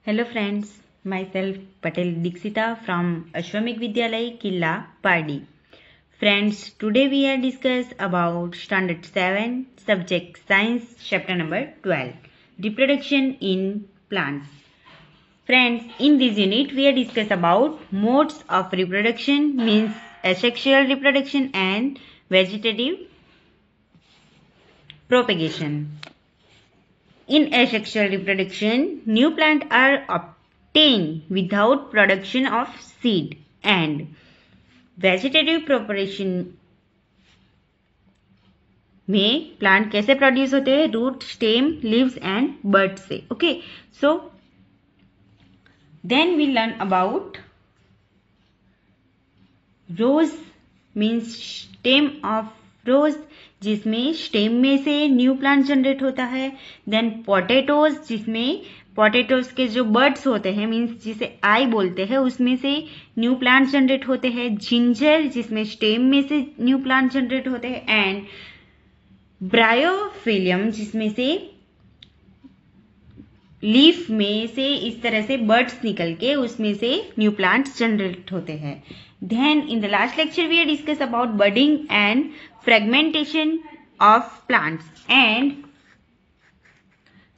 Hello friends, myself Patel Dixita from Ashwamik Vidyalay, Killa, Pardi. Friends, today we are discuss about Standard 7, Subject Science, Chapter number 12, Reproduction in Plants. Friends, in this unit we are discuss about modes of reproduction, means asexual reproduction and vegetative propagation. In asexual reproduction, new plants are obtained without production of seed, and vegetative propagation में plant कैसे produce होते हैं? Root, stem, leaves and bud से. Okay, so then we learn about rose, means stem of rose, जिसमें stem में से new plant generate होता है. देन पोटैटोज, जिसमें पोटैटोज के जो बर्ड्स होते हैं, मीन्स जिसे आई बोलते हैं, उसमें से न्यू प्लांट जनरेट होते हैं. जिंजर, जिसमें स्टेम में से न्यू प्लांट जनरेट होते हैं. एंड ब्रायोफिलियम, जिसमें से लीफ में से इस तरह से बर्ड्स निकल के उसमें से न्यू प्लांट्स जनरेट होते हैं. Then in the last lecture we discussed about budding and fragmentation of plants and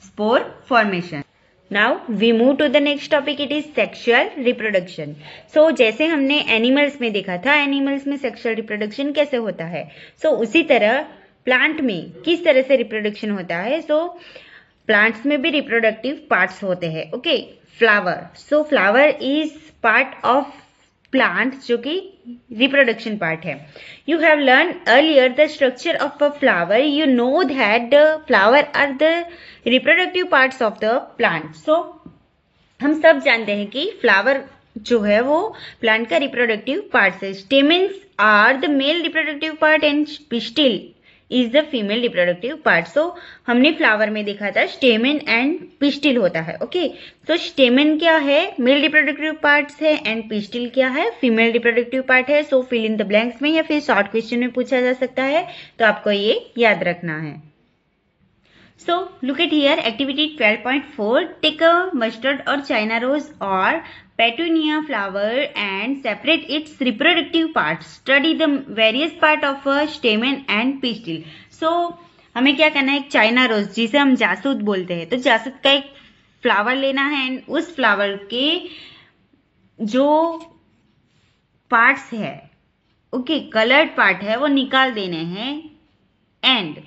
spore formation. Now we move to the next topic, it is sexual reproduction. So जैसे हमने animals में देखा था, animals में sexual reproduction कैसे होता है, सो उसी तरह प्लांट में किस तरह से रिप्रोडक्शन होता है. सो प्लांट्स में भी रिप्रोडक्टिव पार्ट्स होते हैं. Okay, flower, so flower is part of plant जो कि रिप्रोडक्शन पार्ट है. You have learn earlier the structure of a flower. You know that the flower are the reproductive parts of the plant. So हम सब जानते हैं कि flower जो है वो प्लांट का रिप्रोडक्टिव पार्ट है. Stamens are the male reproductive part and pistil is the female reproductive part. So हमने फ्लावर में देखा था स्टेमेन एंड पिस्टिल होता है. ओके, तो स्टेमेन क्या है? मेल रिप्रोडक्टिव पार्ट्स है. एंड पिस्टिल क्या है? फीमेल रिप्रोडक्टिव पार्ट है. सो फिल इन द ब्लैंक्स में या फिर शॉर्ट क्वेश्चन में पूछा जा सकता है, तो आपको ये याद रखना है. So look at here, activity 12.4. Take a mustard or China rose or petunia flower and separate its reproductive parts. Study the various part of a stamen and pistil. So हमें क्या करना है? एक चाइना रोज, जिसे हम जासूद बोलते हैं, तो जासूद का एक फ्लावर लेना है एंड उस फ्लावर के जो पार्ट्स है, ओके, कलर्ड पार्ट है, वो निकाल देने हैं. एंड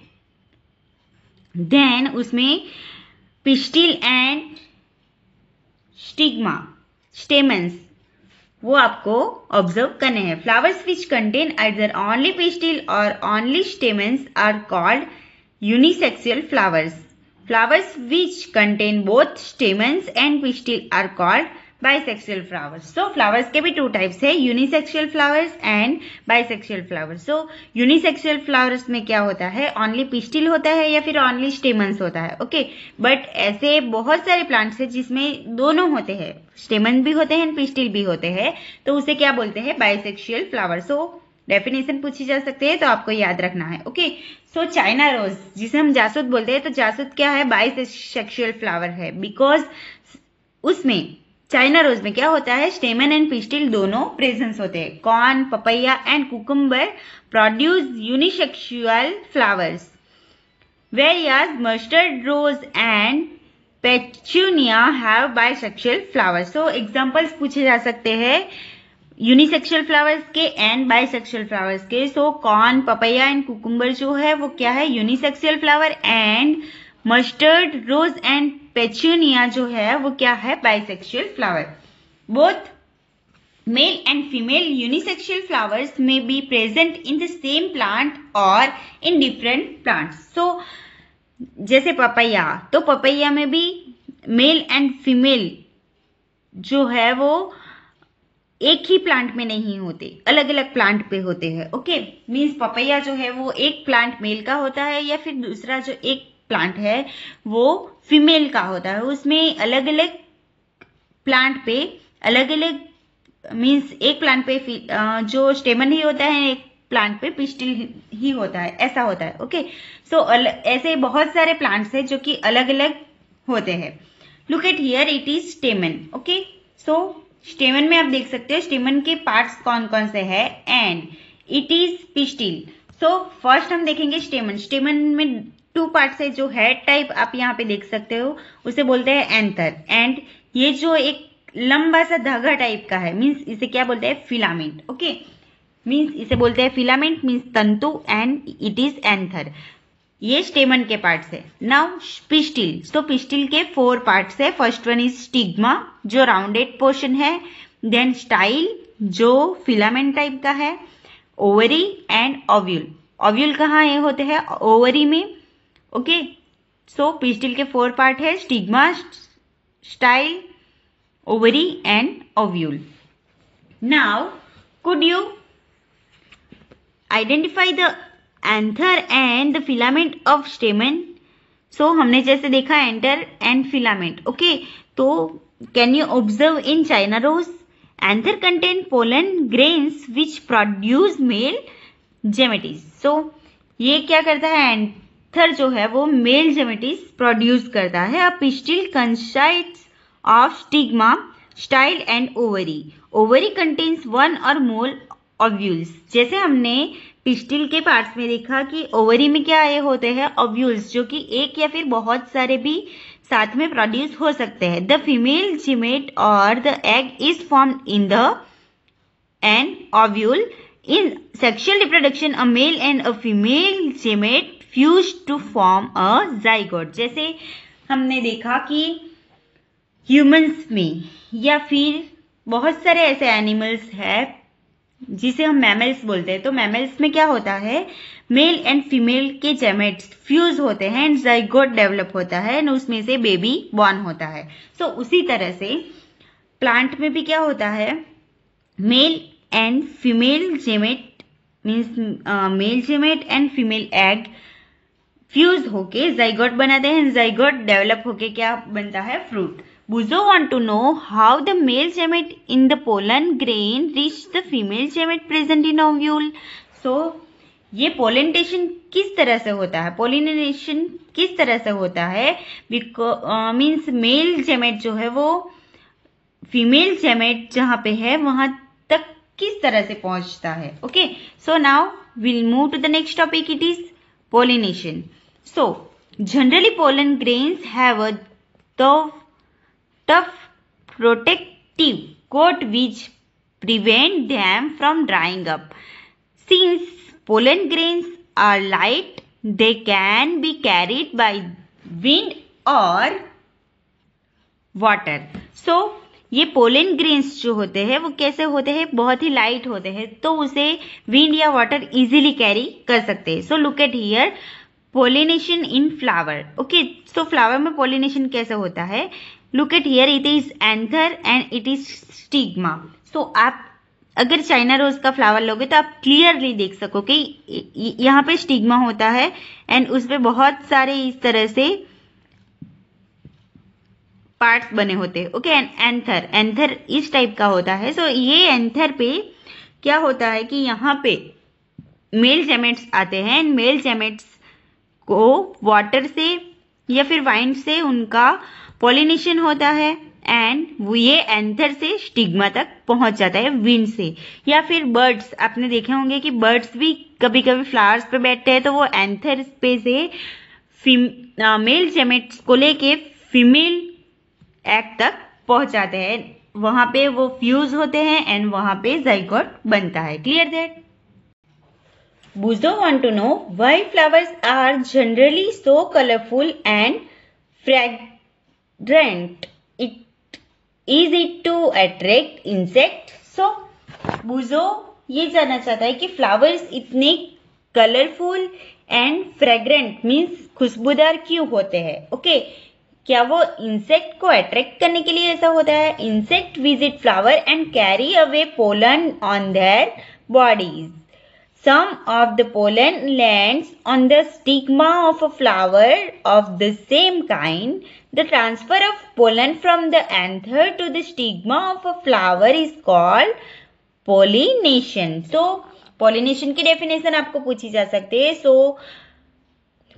देन उसमें पिस्टिल एंड स्टिग्मा, स्टेमेंस, वो आपको ऑब्जर्व करने हैं. Flowers which contain either only pistil और only stamens are called unisexual flowers. Flowers which contain both stamens and pistil are called bisexual flowers. So flowers के भी two types है, unisexual flowers and bisexual flowers. So unisexual flowers में क्या होता है? Only pistil होता है या फिर ओनली स्टेमन्स होता है. ओके, बट ऐसे बहुत सारे प्लांट्स हैं जिसमें दोनों होते हैं, स्टेमन भी होते हैं पिस्टिल भी होते हैं, तो उसे क्या बोलते हैं? Bisexual flower. सो डेफिनेशन पूछी जा सकती है, तो आपको याद रखना है. ओके, सो चाइना रोज, जिसे हम जासूद बोलते हैं, तो जासूद क्या है? बाइसेक्सुअल फ्लावर है, बिकॉज उसमें चाइना रोज में क्या होता है? स्टेमन एंड पिस्टिल दोनों प्रेजेंस होते हैं. Corn, papaya and cucumber produce unisexual flowers, whereas mustard rose and petunia have bisexual flowers. So examples पूछे जा सकते हैं यूनिसेक्सुअल फ्लावर्स के एंड बाइसेक्सुअल फ्लावर्स के. So corn, papaya and cucumber जो है वो क्या है? Unisexual flower. And mustard, rose and petunia जो है वो क्या है? Bisexual flower. Both male and female unisexual flowers may be present in the same plant or in different plants. So जैसे पपैया, तो पपैया में भी मेल एंड फीमेल जो है वो एक ही प्लांट में नहीं होते, अलग अलग प्लांट पे होते हैं. ओके, मीन्स पपैया जो है वो एक प्लांट मेल का होता है, या फिर दूसरा जो एक प्लांट है वो फीमेल का होता है. उसमें अलग अलग प्लांट पे अलग अलग, मीन्स एक प्लांट पे जो स्टेमन ही होता है, एक प्लांट पे पिस्टिल ही होता है, ऐसा होता है. ओके, सो ऐसे बहुत सारे प्लांट्स हैं जो कि अलग अलग होते हैं. Look at here, it is स्टेमन. Okay, सो स्टेमन में आप देख सकते हो स्टेमन के पार्ट्स कौन कौन से हैं, and it is pistil. So first हम देखेंगे स्टेमन. स्टेमन में 2 पार्ट्स है. जो हेड टाइप आप यहाँ पे देख सकते हो उसे बोलते हैं एंथर, एंड ये जो एक लंबा सा धागा टाइप का है मीन्स इसे क्या बोलते हैं, फिलामेंट. ओके, मीन्स इसे बोलते हैं फिलामेंट मीन्स तंतु, एंड इट इज एंथर. ये स्टेमन के पार्ट्स है. Now pistil. तो पिस्टिल के 4 पार्ट्स है. फर्स्ट वन इज स्टिग्मा जो राउंडेड पोर्शन है, देन स्टाइल जो फिलामेंट टाइप का है, ओवरी एंड ओव्यूल. ओव्यूल कहाँ ये होते हैं, ओवरी में. ओके, सो पिस्टिल के 4 पार्ट है, stigma, style, ovary and ovule. Now, could you identify the anther and the filament of stamen? So, हमने जैसे देखा anther and filament. Okay, तो can you observe in China rose? Anther contain pollen grains which produce male gametes. So, ये क्या करता है, anther जो है वो male gametes produce करता है. A pistil consists of stigma, style and ovary. Ovary contains 1 or more ovules. जैसे हमने पिस्टिल के पार्ट्स में देखा कि ओवरी में क्या आए होते हैं, ओव्यूल्स, जो कि एक या फिर बहुत सारे भी साथ में प्रोड्यूस हो सकते हैं. द फीमेल जीमेट और the egg is formed in the an ovule. In sexual reproduction a male and a female gamete fuse to form a zygote. जैसे हमने देखा कि ह्यूमंस में या फिर बहुत सारे ऐसे एनिमल्स हैं जिसे हम मैमल्स बोलते हैं. तो मैमल्स में क्या होता है, मेल एंड फीमेल के जेमेट्स फ्यूज होते हैं एंड जाइगोट डेवलप होता है एंड उसमें से बेबी बॉर्न होता है. सो उसी तरह से प्लांट में भी क्या होता है, male and female gamete means male gamete and female egg fuse होके जाइगोट बनाते हैं. जाइगोट डेवलप होके क्या बनता है, fruit. Buzo want to know how the male gamete in the pollen grain reach the female gamete present in ovule. So ये pollination किस तरह से होता है, pollination किस तरह से होता है, मीन्स मेल gamete जो है वो फीमेल gamete जहाँ पे है वहां तक किस तरह से पहुंचता है. Okay, so now will move to the next topic, it is pollination. So generally pollen grains have a tough protective coat which prevent them from drying up. Since pollen grains are light, they can be carried by wind or water. So ये pollen grains जो होते हैं वो कैसे होते हैं, बहुत ही light होते हैं, तो उसे विंड या वाटर इजीली कैरी कर सकते हैं. So look at here, pollination in flower. Okay, so flower में पोलिनेशन कैसे होता है, look at here, it is anther and it is stigma. So आप अगर चाइना रोज का फ्लावर लोगे तो आप क्लियरली देख सको कि यहाँ पे स्टिग्मा होता है एंड उस पे बहुत सारे इस तरह से पार्ट्स बने होते हैं. ओके, एंड एंथर इस टाइप का होता है. सो ये एंथर पे क्या होता है कि यहाँ पे मेल जेमेट्स आते हैं एंड मेल जेमेट्स को वाटर से या फिर वाइंड से उनका पॉलिनेशन होता है एंड ये एंथर से स्टिग्मा तक पहुंच जाता है विंड से. या फिर बर्ड्स, आपने देखे होंगे कि बर्ड्स भी कभी कभी फ्लावर्स पे बैठते हैं तो वो एंथर पे से मेल जेमेट्स को लेके फीमेल एग तक पहुंचाते हैं. वहां पे वो फ्यूज होते हैं एंड वहां पे जाइगोट बनता है. Clear that? Buzo want to know why flowers are generally so colorful and fragrant. Is it to attract insects? So Buzo ये जानना चाहता है कि फ्लावर्स इतने कलरफुल एंड फ्रेग्रेंट मीन्स खुशबूदार क्यों होते हैं. ओके, क्या वो इंसेक्ट को अट्रैक्ट करने के लिए ऐसा होता है? Insect visit flower and carry away pollen on their bodies. Some of the pollen lands on the stigma of a flower of the same kind. The transfer of pollen from the anther to the stigma of a flower is called pollination. So, pollination की definition आपको पूछी जा सकती है. So,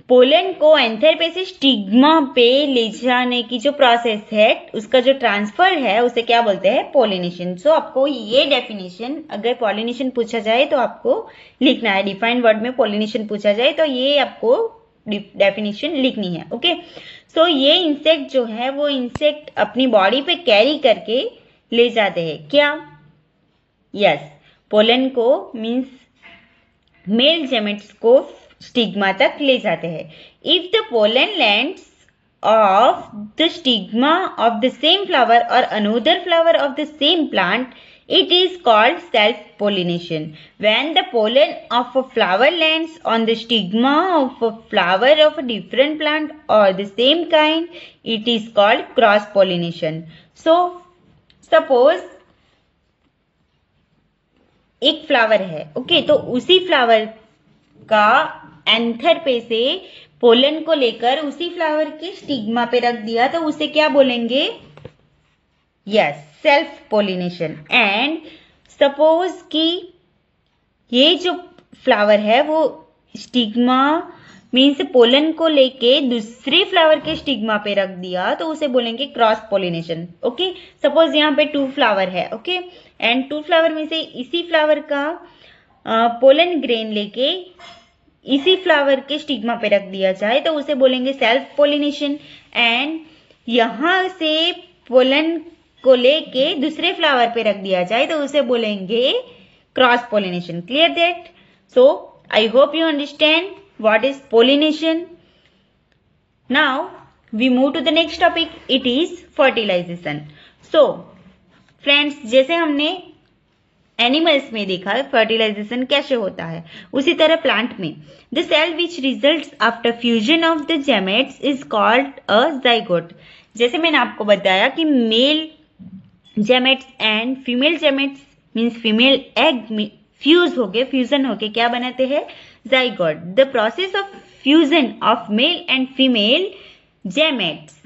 pollen को anther पे से stigma पे ले जाने की जो प्रोसेस है, उसका जो ट्रांसफर है, उसे क्या बोलते हैं? पोलिनेशन। सो आपको ये डेफिनेशन, अगर पोलिनेशन पूछा जाए तो आपको लिखना है। डिफाइंड वर्ड में पोलिनेशन पूछा जाए तो ये आपको डेफिनेशन लिखनी है। ओके, सो ये इंसेक्ट जो है वो इंसेक्ट अपनी बॉडी पे कैरी करके ले जाते हैं क्या? यस, पोलन को मीन्स मेल जेमेट्स को स्टिग्मा तक ले जाते हैं। If the pollen lands of the stigma of the same flower और another flower of the same plant, it is called self-pollination. When the pollen of a flower lands on the stigma of a flower of a different plant or the same kind, it is called cross-pollination. So, suppose एक flower है, okay, तो उसी flower का anther पे से pollen को लेकर उसी फ्लावर के स्टिग्मा पे रख दिया तो उसे क्या बोलेंगे? Yes, self pollination. And suppose कि ये जो फ्लावर है वो स्टिग्मा मीन्स पोलन को लेके दूसरे फ्लावर के स्टिग्मा पे रख दिया तो उसे बोलेंगे क्रॉस पोलिनेशन। ओके, सपोज यहाँ पे 2 फ्लावर है, ओके, एंड 2 फ्लावर में से इसी फ्लावर का पोलन ग्रेन लेके इसी फ्लावर के स्टिग्मा पे रख दिया जाए तो उसे बोलेंगे सेल्फ पोलिनेशन। एंड यहाँ से पोलन को लेके दूसरे फ्लावर पे रख दिया जाए तो उसे बोलेंगे cross pollination. Clear that? So I hope you understand what is pollination. Now we move to the next topic, it is fertilisation. So friends, जैसे हमने एनिमल्स में देखा फर्टिलाइजेशन कैसे होता है, उसी तरह प्लांट में the cell which results after fusion of the gametes is called a zygote. जैसे मैंने आपको बताया कि male gametes and female gametes means female egg fusion होके क्या बनाते हैं? Zygote. The process of fusion of male and female gametes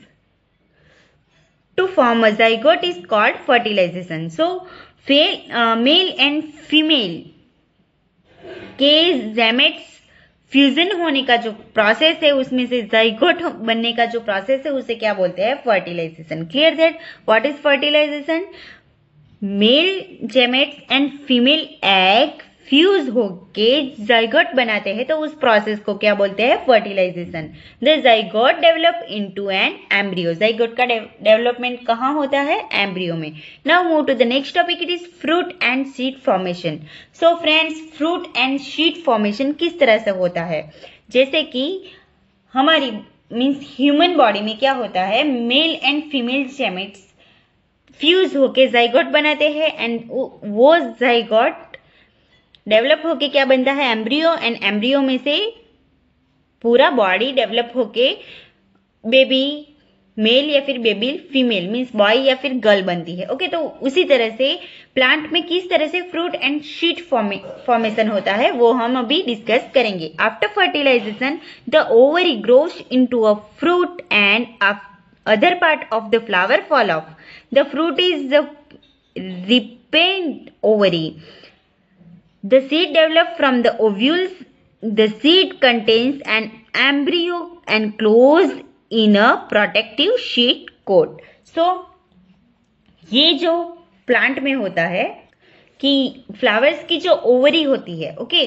to form a zygote is called fertilization. So male and female के जेमेट्स फ्यूजन होने का जो process है उसमें से जाइगोट बनने का जो प्रोसेस है उसे क्या बोलते हैं? Fertilisation. Clear that? What is fertilisation? Male gametes and female egg fuse होके जाइगोट बनाते हैं तो उस प्रोसेस को क्या बोलते हैं? Fertilisation. The zygote develop into an embryo. Zygote का डेवलपमेंट कहाँ होता है? एम्ब्रियो में। Now move to the next topic, it is fruit and seed formation. So friends, fruit and seed formation किस तरह से होता है? जैसे कि हमारी मीन्स ह्यूमन बॉडी में क्या होता है? मेल एंड फीमेल जेमेट्स फ्यूज होके जाइगोट बनाते हैं एंड वो जाइगोट डेवलप होके क्या बनता है? एम्ब्रियो। एंड एम्ब्रियो में से पूरा बॉडी डेवलप होके बेबी मेल या फिर बेबी फीमेल मीन्स बॉय या फिर गर्ल बनती है। ओके, तो उसी तरह से प्लांट में किस तरह से फ्रूट एंड सीड फॉर्मेशन होता है वो हम अभी डिस्कस करेंगे। After fertilisation the ovary grows into a fruit and other part of the flower fall off. The fruit is the ripened ovary. The seed develop from the ovules. The seed contains an embryo enclosed in a protective sheet coat. So, ये जो plant में होता है कि flowers की जो ovary होती है, ओके,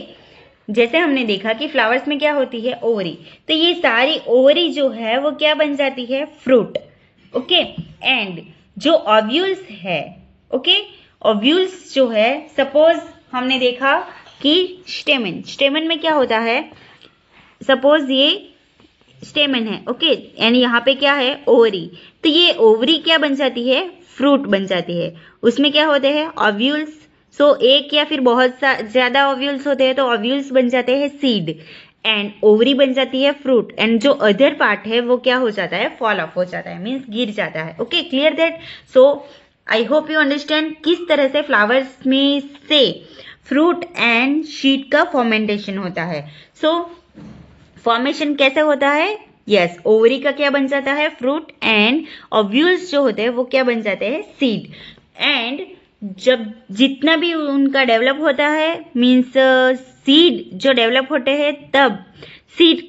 जैसे हमने देखा कि फ्लावर्स में क्या होती है? ओवरी। तो ये सारी ओवरी जो है वो क्या बन जाती है? फ्रूट। ओके, एंड जो ओव्यूल्स है, ओके, ओव्यूल्स जो है, सपोज हमने देखा कि स्टेमन में क्या होता है? सपोज ये स्टेमन है, ओके, एंड यहाँ पे क्या है? ओवरी। तो ये ओवरी क्या बन जाती है? फ्रूट बन जाती है। उसमें क्या होते हैं? ओव्यूल्स। सो एक या फिर बहुत ज्यादा ओव्यूल्स होते हैं तो ओव्यूल्स बन जाते हैं सीड एंड ओवरी बन जाती है फ्रूट। एंड जो अदर पार्ट है वो क्या हो जाता है? फॉल ऑफ हो जाता है, मीन्स गिर जाता है। Okay, clear that? So I hope you understand किस तरह से फ्लावर्स में से फ्रूट एंड सीड का फॉर्मेंटेशन होता है। सो फॉर्मेशन कैसे होता है? यस, ओवरी का क्या बन जाता है? फ्रूट एंड ओव्यूल्स जो होते हैं वो क्या बन जाते हैं? सीड। एंड जब जितना भी उनका डेवलप होता है मीन्स सीड जो डेवलप होते हैं तब सीड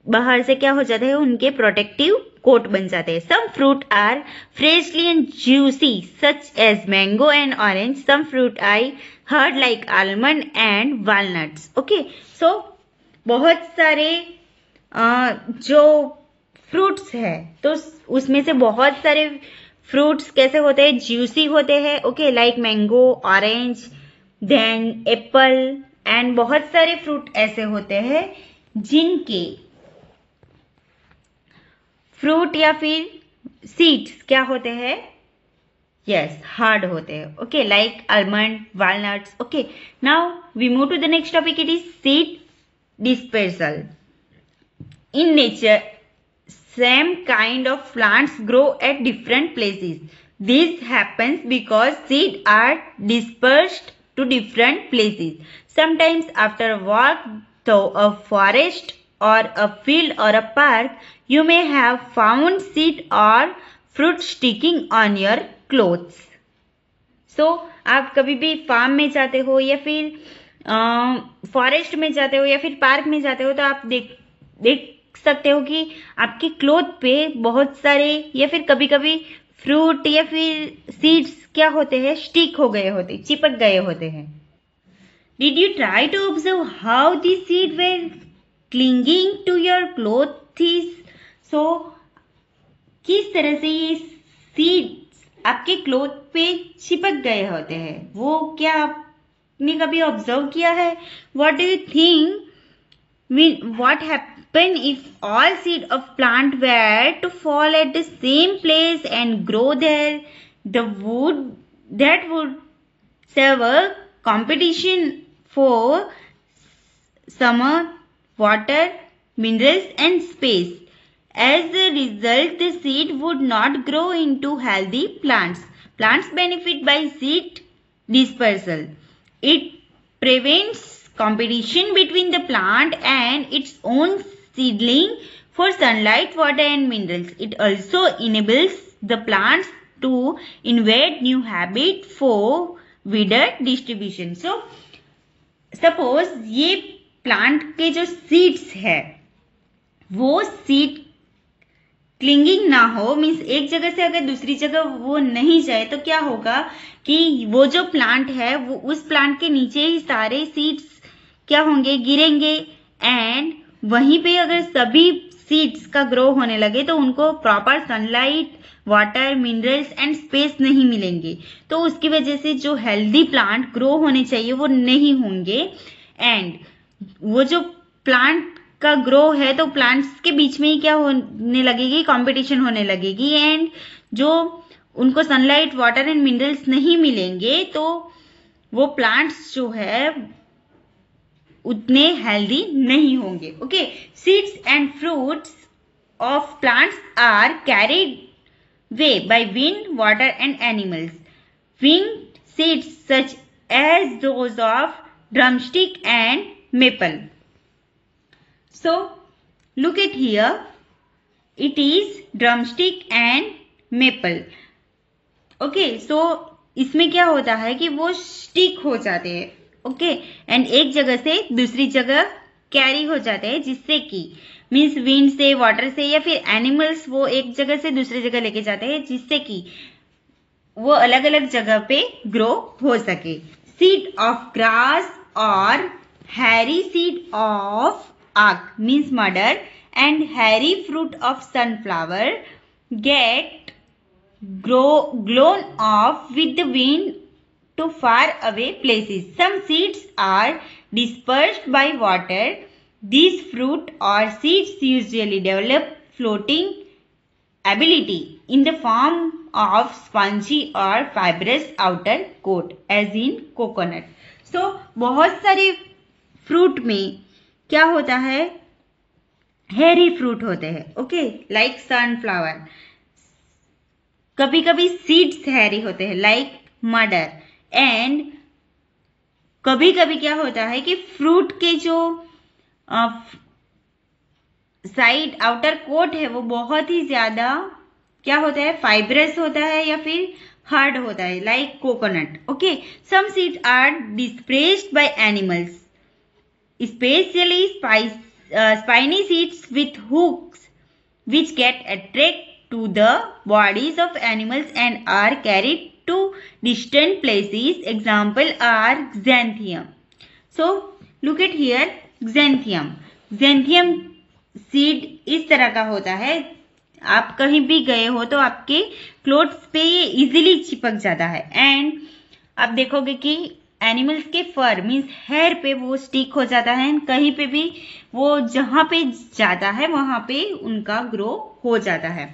बाहर से क्या हो जाते हैं, उनके प्रोटेक्टिव कोट बन जाते हैं. Some fruit are freshly and juicy such as mango and orange. Some fruit are hard like almond and walnuts. Okay, so बहुत सारे जो फ्रूट्स है तो उसमें से बहुत सारे फ्रूट्स कैसे होते हैं, ज्यूसी होते हैं. Okay, like mango, orange, then apple and बहुत सारे फ्रूट ऐसे होते हैं जिनके फ्रूट या फिर सीड्स क्या होते हैं, यस, हार्ड होते हैं. Okay, like almond, walnuts. Okay, now we move to the next topic. It is seed dispersal. In nature, same kind of plants grow at different places. This happens because seeds are dispersed to different places. Sometimes after a walk through a forest or a field or a park, you may have found seed or fruit sticking on your clothes. So, आप कभी भी farm में जाते हो या फिर forest में जाते हो या फिर पार्क में जाते हो तो आप देख सकते हो कि आपके क्लोथ पे बहुत सारे या फिर कभी कभी फ्रूट या फिर सीड्स क्या होते हैं, स्टिक हो गए होते, चिपक गए होते हैं. Did you try to observe how this seed were clinging to your clothes? So किस तरह से ये सीड्स आपके क्लोथ पे चिपक गए होते हैं, वो क्या आपने कभी ऑब्जर्व किया है? What do you think what happen if all seed of plant were to fall at the same place and grow there? That would serve a competition for summer, water, minerals and space. As a result, the seed would not grow into healthy plants. Plants benefit by seed dispersal. It prevents competition between the plant and its own seedling for sunlight, water and minerals. It also enables the plants to invade new habitat for wider distribution. So, suppose ये plant के जो seeds है वो seed clinging ना हो, means एक जगह से अगर दूसरी जगह वो नहीं जाए तो क्या होगा कि वो जो प्लांट है वो उस प्लांट के नीचे ही सारे सीड्स क्या होंगे, गिरेंगे. एंड वहीं पे अगर सभी सीड्स का ग्रो होने लगे तो उनको proper sunlight, water, minerals and space नहीं मिलेंगे. तो उसकी वजह से जो हेल्दी प्लांट ग्रो होने चाहिए वो नहीं होंगे. एंड वो जो प्लांट का ग्रो है तो प्लांट्स के बीच में ही क्या होने लगेगी, कंपटीशन होने लगेगी. एंड जो उनको सनलाइट, वाटर एंड मिनरल्स नहीं मिलेंगे तो वो प्लांट्स जो है उतने हेल्दी नहीं होंगे. Okay, seeds and fruits of plants are carried way by wind, water and animals. Winged seeds such as those of drumstick and maple. So, look at here. It is drumstick and maple. Okay, so इसमें क्या होता है कि वो stick हो जाते हैं. Okay, and एक जगह से दूसरी जगह कैरी हो जाते हैं, जिससे कि मीन्स विंड से, वाटर से या फिर एनिमल्स वो एक जगह से दूसरी जगह लेके जाते हैं, जिससे कि वो अलग अलग जगह पे ग्रो हो सके. सीड ऑफ ग्रास और हैरी सीड ऑफ आक मीन्स मडर and hairy fruit of sunflower get blown off with the wind to far away places. Some seeds are dispersed by water. These fruit or seeds usually develop floating ability in the form of spongy or fibrous outer coat as in coconut. So, बहुत सारे fruit में क्या होता है, हेरी fruit होते हैं. Okay, like sunflower. कभी कभी सीड्स हेरी होते हैं लाइक मडर. एंड कभी कभी क्या होता है कि फ्रूट के जो साइड आउटर कोट है वो बहुत ही ज्यादा क्या होता है, फाइब्रस होता है या फिर हार्ड होता है like coconut. Okay, some seeds are displaced by animals, specially spiny seeds with hooks which get attracted to the bodies of animals and are carried to distant places. Example are xanthium. So look at here, xanthium seed इस तरह का होता है. आप कहीं भी गए हो तो आपके क्लोथ्स पे ये इजीली चिपक जाता है. एंड आप देखोगे कि एनिमल्स के फर मीन्स हेयर पे वो स्टिक हो जाता है. कहीं पे भी वो जहां पे जाता है वहां पे उनका ग्रो हो जाता है.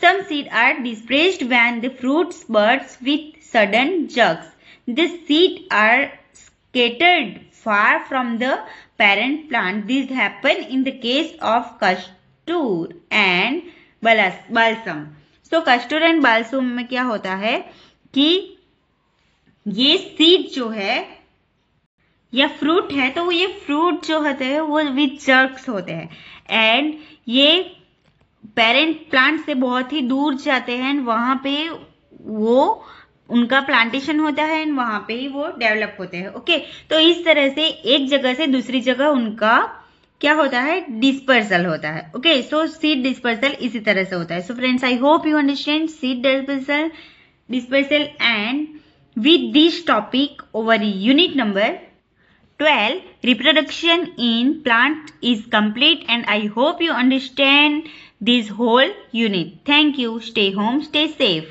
Some seeds are dispersed when the fruits bursts with sudden jerks. These seeds are scattered far from the parent plant. This happen in the case of castor and balsam. So castor and balsam में क्या होता है कि ये seed जो है या fruit है, तो ये फ्रूट जो होते हैं वो विथ जर्क्स होते हैं एंड ये पेरेंट प्लांट से बहुत ही दूर जाते हैं. वहां पे वो उनका प्लांटेशन होता है एंड वहां पे ही वो डेवलप होते हैं. ओके, तो इस तरह से एक जगह से दूसरी जगह उनका क्या होता है, डिस्पर्सल होता है. ओके, सो सीड डिस्पर्सल इसी तरह से होता है. So friends, I hope you understand seed dispersal and with this topic over unit number 12, reproduction in plant is complete, and I hope you understand this whole unit. Thank you. Stay home, stay safe.